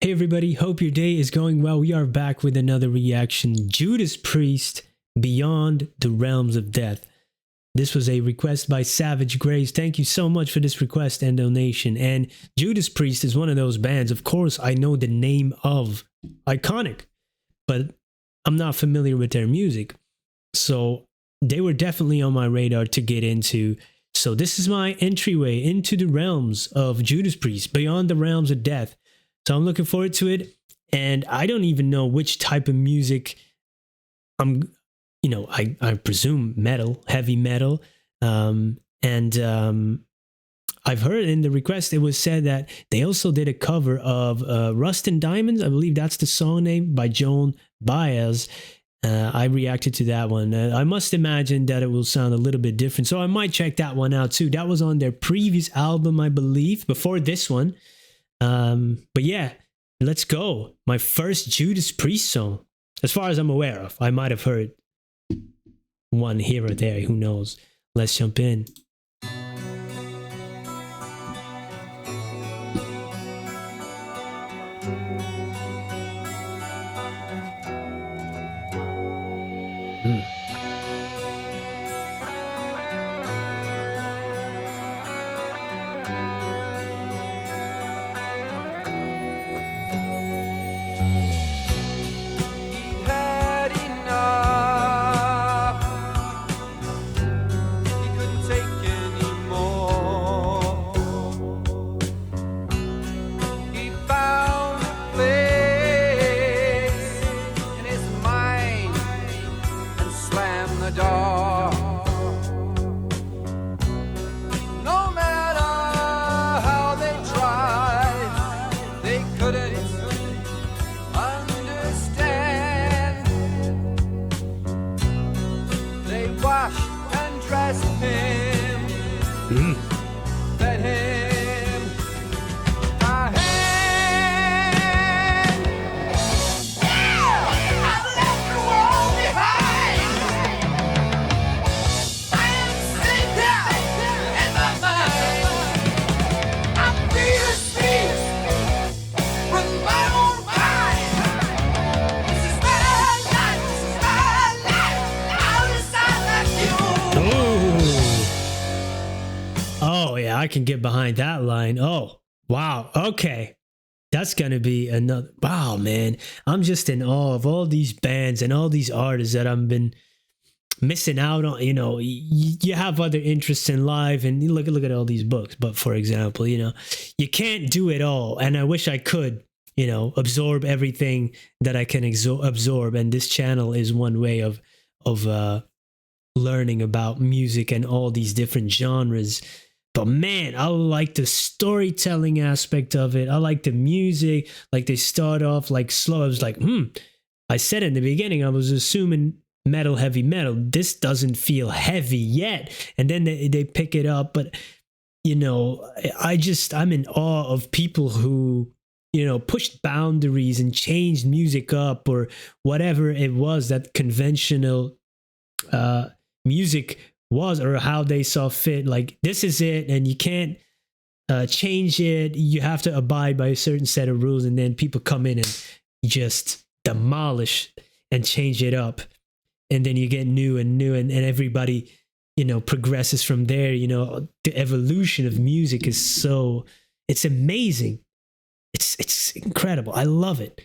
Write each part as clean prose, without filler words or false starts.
Hey everybody, hope your day is going well. We are back with another reaction. Judas Priest, Beyond the Realms of Death. This was a request by Savage Grace. Thank you so much for this request and donation. And Judas Priest is one of those bands, of course, I know the name of, iconic, but I'm not familiar with their music. So they were definitely on my radar to get into. So this is my entryway into the realms of Judas Priest, Beyond the Realms of Death. So I'm looking forward to it. And I don't even know which type of music I presume metal, heavy metal. I've heard in the request, it was said that they also did a cover of Rust and Diamonds. I believe that's the song name, by Joan Baez. I reacted to that one. I must imagine that it will sound a little bit different. So I might check that one out too. That was on their previous album, I believe, before this one. But yeah, let's go. My first Judas Priest song, as far as I'm aware of. I might have heard one here or there, who knows. Let's jump in. I can get behind that line. Oh, wow. Okay. That's going to be another. Wow, man. I'm just in awe of all these bands and all these artists that I've been missing out on. You know, you have other interests in life, and you look at all these books. But for example, you can't do it all. And I wish I could, absorb everything that I can absorb. And this channel is one way of learning about music and all these different genres. But man, I like the storytelling aspect of it. I like the music. Like they start off like slow. I was like, I said in the beginning, I was assuming metal, heavy metal. This doesn't feel heavy yet. And then they pick it up. But, I'm in awe of people who, pushed boundaries and changed music up or whatever it was that conventional music was, or how they saw fit. Like, this is it, and you can't change it. You have to abide by a certain set of rules, and then people come in and just demolish and change it up, and then you get new, and everybody progresses from there. The evolution of music is it's amazing. It's incredible. I love it.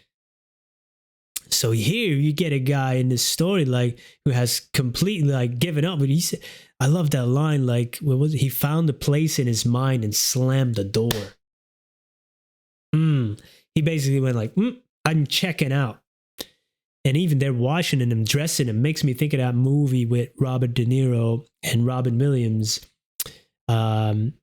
So here you get a guy in this story who has completely given up. But he said, I love that line. What was it? He found a place in his mind and slammed the door. He basically went I'm checking out. And even they're washing him, dressing him, makes me think of that movie with Robert De Niro and Robin Williams. Golly.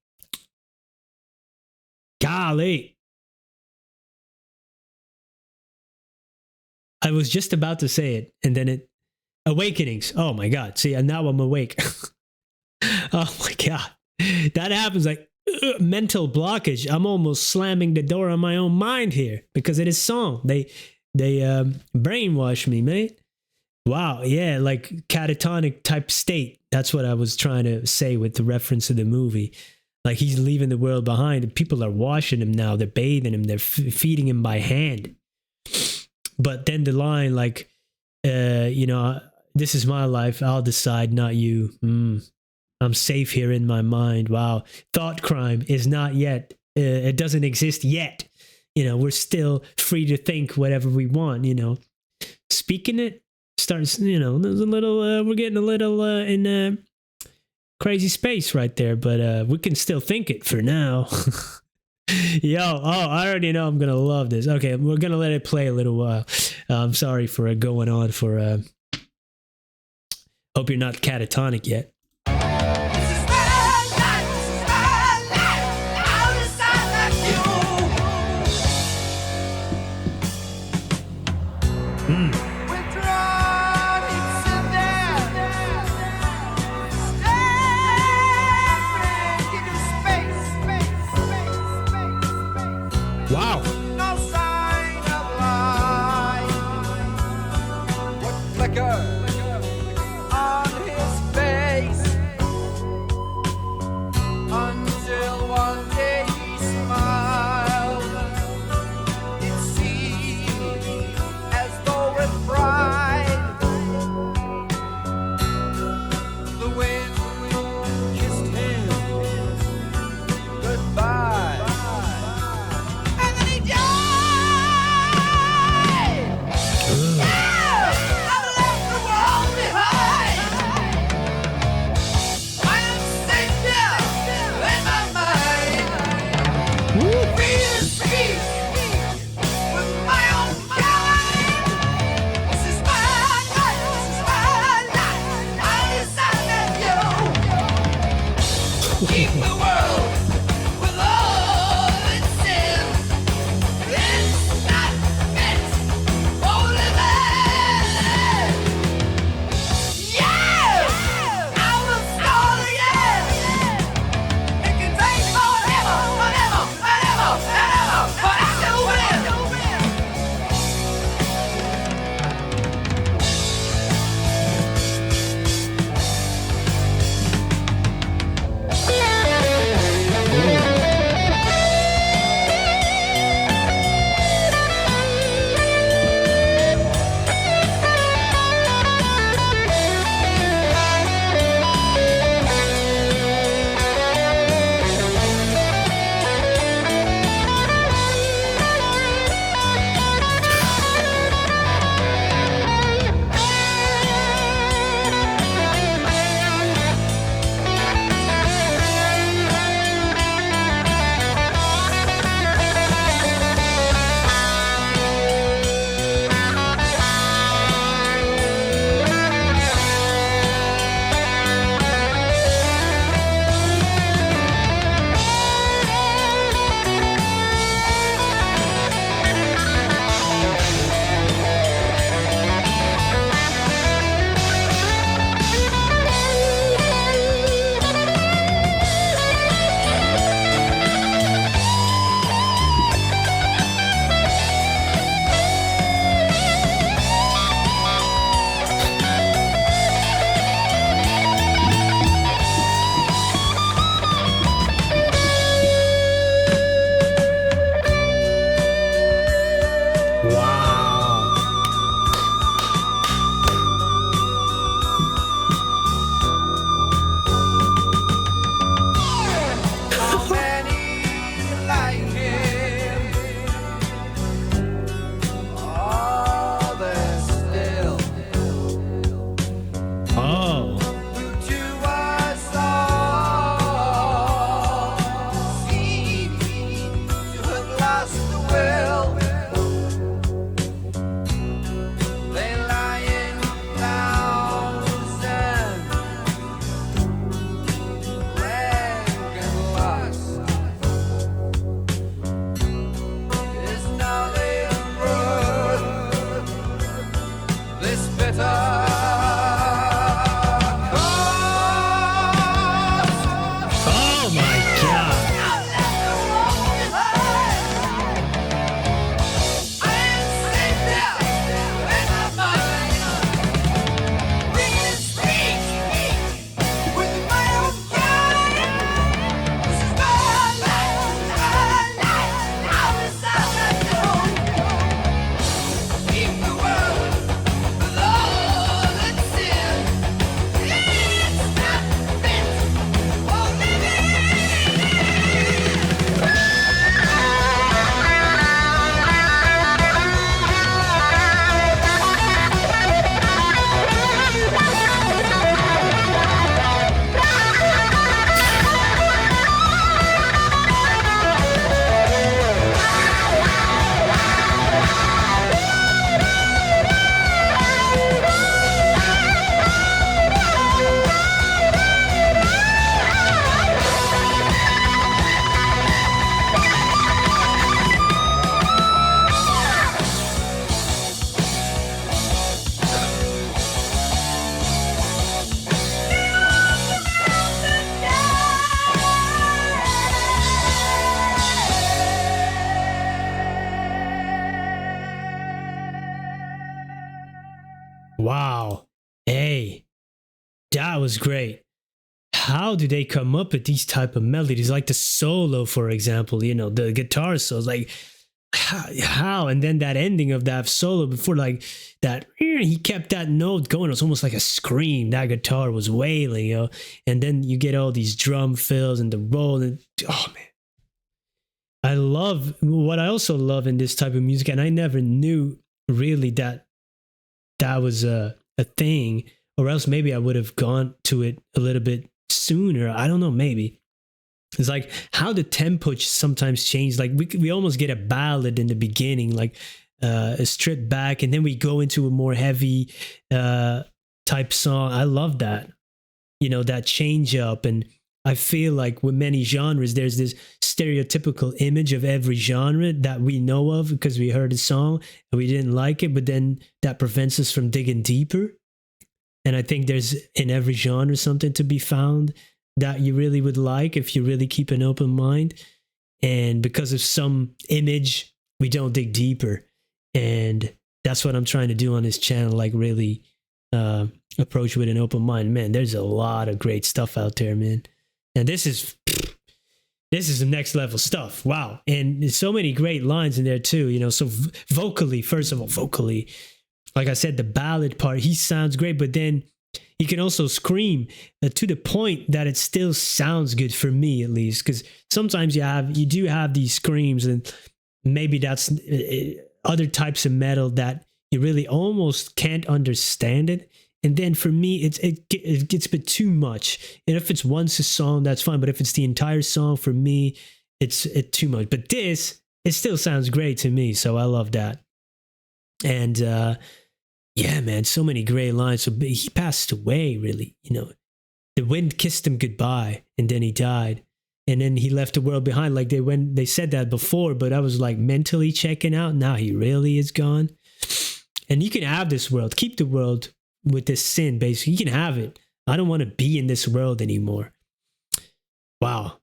I was just about to say it, and then Awakenings. Oh my God. See, and now I'm awake. Oh my God. That happens mental blockage. I'm almost slamming the door on my own mind here because of this song. They brainwash me, man. Wow. Yeah. Catatonic type state. That's what I was trying to say with the reference to the movie. like he's leaving the world behind. And people are washing him now. They're bathing him. They're feeding him by hand. But then the line, like, you know, this is my life. I'll decide, not you. I'm safe here in my mind. Wow. Thought crime is not yet. It doesn't exist yet. You know, we're still free to think whatever we want, you know. Speaking it starts, you know, there's a little, we're getting a little in crazy space right there, but we can still think it for now. I already know I'm going to love this. Okay, we're going to let it play a little while. I'm sorry for going on for, hope you're not catatonic yet. Wow. No sign of life. What flicker on his face until one day he smiled. It seemed as though Wow. Hey, that was great. How do they come up with these type of melodies? Like the solo, for example, the guitar solos, like how? And then that ending of that solo before, like that, he kept that note going. It was almost like a scream. That guitar was wailing, and then you get all these drum fills and the roll. And oh man. I love what I also love in this type of music, and I never knew really that was a thing, or else maybe I would have gone to it a little bit sooner. I don't know, maybe. It's like how the tempo sometimes change. Like we almost get a ballad in the beginning, like a strip back, and then we go into a more heavy type song. I love that, that change up. And I feel like with many genres, there's this stereotypical image of every genre that we know of because we heard a song and we didn't like it, but then that prevents us from digging deeper. And I think there's in every genre something to be found that you really would like if you really keep an open mind. And because of some image, we don't dig deeper. And that's what I'm trying to do on this channel, like really approach with an open mind. Man, there's a lot of great stuff out there, man. And this is some next level stuff. Wow. And there's so many great lines in there too, so vocally, first of all, like I said, the ballad part, he sounds great, but then he can also scream to the point that it still sounds good, for me at least, because sometimes you do have these screams, and maybe that's other types of metal that you really almost can't understand it. And then for me, it gets a bit too much. And if it's once a song, that's fine. But if it's the entire song, for me, it's too much. But this, it still sounds great to me. So I love that. And yeah, man, so many great lines. So he passed away, really. The wind kissed him goodbye, and then he died. And then he left the world behind. Like they said that before, but I was like mentally checking out. Now he really is gone. And you can have this world. Keep the world with this sin, basically. You can have it. I don't want to be in this world anymore. Wow.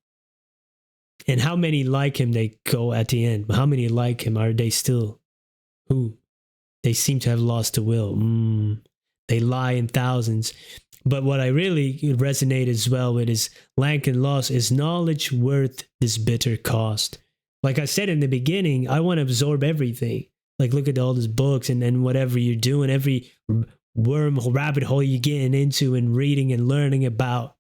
And how many like him they go at the end? How many like him? Are they still who? They seem to have lost the will. They lie in thousands. But what I really resonate as well with is lack and loss. Is knowledge worth this bitter cost? Like I said in the beginning, I want to absorb everything. Like look at all these books and whatever you're doing, every rabbit hole you're getting into and reading and learning about.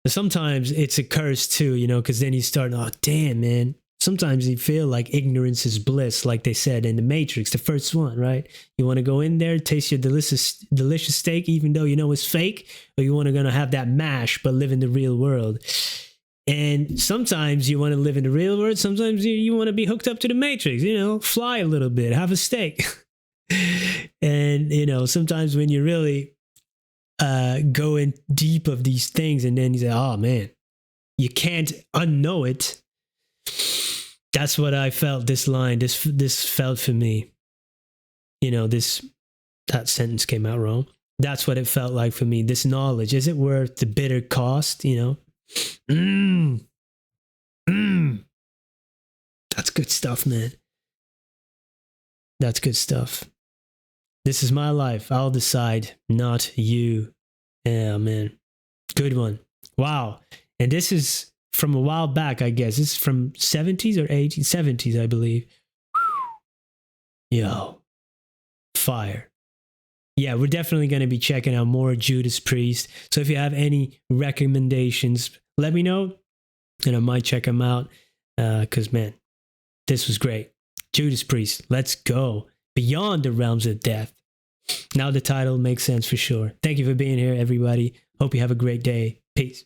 But sometimes it's a curse too, because then you start, oh damn, man. Sometimes you feel like ignorance is bliss, like they said in The Matrix, the first one, right? You want to go in there, taste your delicious steak, even though you know it's fake, or you want to have that mash, but live in the real world. And sometimes you want to live in the real world. Sometimes you want to be hooked up to the Matrix, fly a little bit, have a steak. And, sometimes when you really go in deep of these things, and then you say, oh man, you can't unknow it. That's what I felt. This line, this felt for me. That sentence came out wrong. That's what it felt like for me. This knowledge, is it worth the bitter cost? That's good stuff, man. That's good stuff. This is my life. I'll decide, not you. Yeah, man. Good one. Wow. And this is from a while back, I guess. It's from 70s or 80s? 70s, I believe. Yo. Fire. Yeah, we're definitely going to be checking out more Judas Priest. So if you have any recommendations, let me know. And I might check them out. Because, man, this was great. Judas Priest, let's go. Beyond the realms of death. Now the title makes sense for sure. Thank you for being here, everybody. Hope you have a great day. Peace.